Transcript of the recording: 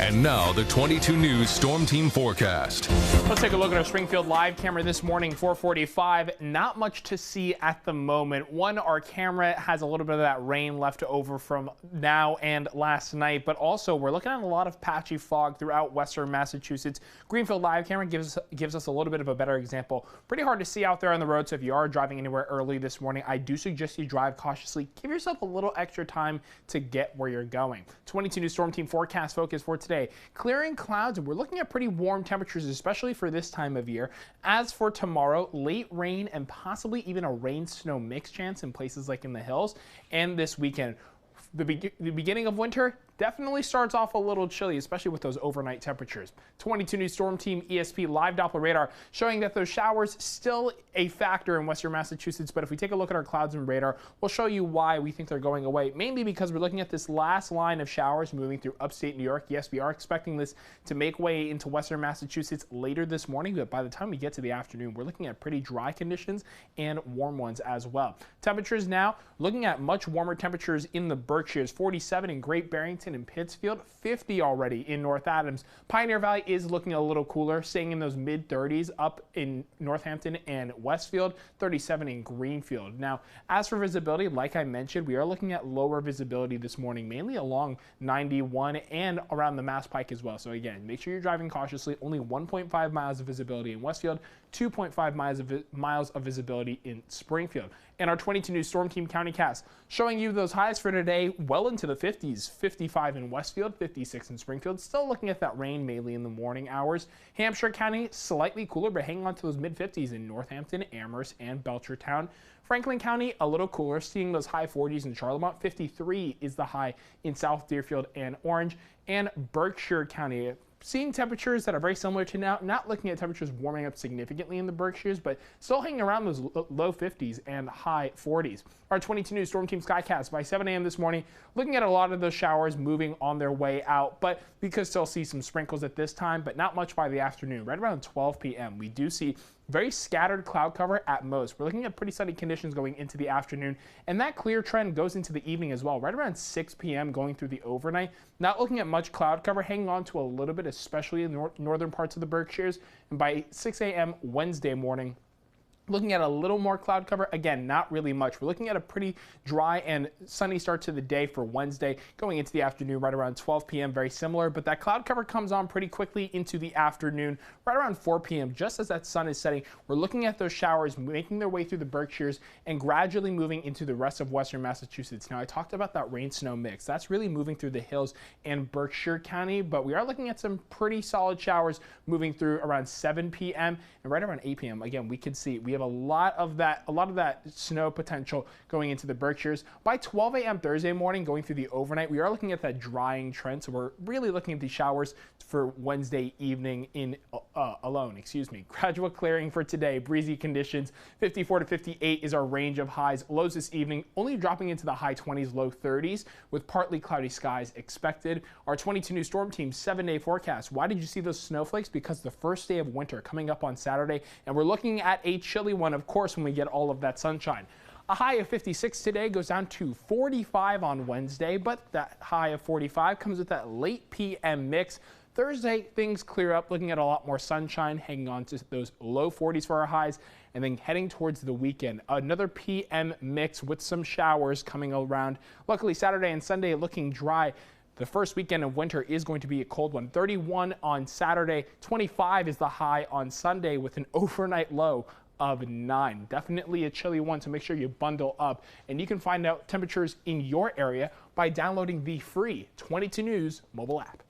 And now the 22 News Storm Team forecast. Let's take a look at our Springfield live camera this morning, 4:45. Not much to see at the moment. Our camera has a little bit of that rain left over from now and last night, but also we're looking at a lot of patchy fog throughout western Massachusetts. Greenfield live camera gives us a little bit of a better example. Pretty hard to see out there on the road, so if you are driving anywhere early this morning, I do suggest you drive cautiously. Give yourself a little extra time to get where you're going. 22 News Storm Team forecast focus for today. Clearing clouds, and we're looking at pretty warm temperatures, especially for this time of year. As for tomorrow, late rain and possibly even a rain-snow mix chance in places like in the hills. And this weekend, the beginning of winter definitely starts off a little chilly, especially with those overnight temperatures. 22 News Storm Team ESP live Doppler radar showing that those showers still a factor in western Massachusetts, but if we take a look at our clouds and radar, we'll show you why we think they're going away, mainly because we're looking at this last line of showers moving through upstate New York. Yes, we are expecting this to make way into western Massachusetts later this morning, but by the time we get to the afternoon, we're looking at pretty dry conditions and warm ones as well. Temperatures now, looking at much warmer temperatures in the Berkshires, 47 in Great Barrington and Pittsfield, 50 already in North Adams. Pioneer Valley is looking a little cooler, staying in those mid-30s up in Northampton and Westfield, 37 in Greenfield. Now, as for visibility, like I mentioned, we are looking at lower visibility this morning, mainly along 91 and around the Mass Pike as well. So again, make sure you're driving cautiously. Only 1.5 miles of visibility in Westfield, 2.5 miles of visibility in Springfield. And our 22 News Storm Team County Cast showing you those highs for today well into the 50s, 55 in Westfield, 56 in Springfield. Still looking at that rain mainly in the morning hours. Hampshire County slightly cooler, but hanging on to those mid-50s in Northampton, Amherst, and Belchertown. Franklin County a little cooler, seeing those high 40s in Charlemont. 53 is the high in South Deerfield and Orange. And Berkshire County, seeing temperatures that are very similar to now, not looking at temperatures warming up significantly in the Berkshires, but still hanging around those low 50s and high 40s. Our 22 News Storm Team Skycast by 7 a.m. this morning, looking at a lot of those showers moving on their way out, but we could still see some sprinkles at this time, but not much by the afternoon. Right around 12 p.m., we do see very scattered cloud cover at most. We're looking at pretty sunny conditions going into the afternoon, and that clear trend goes into the evening as well. Right around 6 p.m. going through the overnight, not looking at much cloud cover, hanging on to a little bit, especially in the northern parts of the Berkshires. And by 6 a.m. Wednesday morning, looking at a little more cloud cover. Again, not really much. We're looking at a pretty dry and sunny start to the day for Wednesday, going into the afternoon right around 12 p.m. Very similar, but that cloud cover comes on pretty quickly into the afternoon, right around 4 p.m. Just as that sun is setting, we're looking at those showers making their way through the Berkshires and gradually moving into the rest of western Massachusetts. Now, I talked about that rain-snow mix. That's really moving through the hills and Berkshire County, but we are looking at some pretty solid showers moving through around 7 p.m. and right around 8 p.m. Again, we can see we have a lot of that snow potential going into the Berkshires. By 12 a.m. Thursday morning, going through the overnight, we are looking at that drying trend. So we're really looking at the showers for Wednesday evening alone. Gradual clearing for today. Breezy conditions. 54 to 58 is our range of highs. Lows this evening only dropping into the high 20s, low 30s with partly cloudy skies expected. Our 22 News Storm Team 7-day forecast. Why did you see those snowflakes? Because the first day of winter coming up on Saturday, and we're looking at a chilly one, of course, when we get all of that sunshine. A high of 56 today goes down to 45 on Wednesday, but that high of 45 comes with that late PM mix. Thursday, things clear up, looking at a lot more sunshine, hanging on to those low 40s for our highs, and then heading towards the weekend. Another PM mix with some showers coming around. Luckily, Saturday and Sunday looking dry. The first weekend of winter is going to be a cold one. 31 on Saturday, 25 is the high on Sunday with an overnight low of 9. Definitely a chilly one, so make sure you bundle up. And you can find out temperatures in your area by downloading the free 22 News mobile app.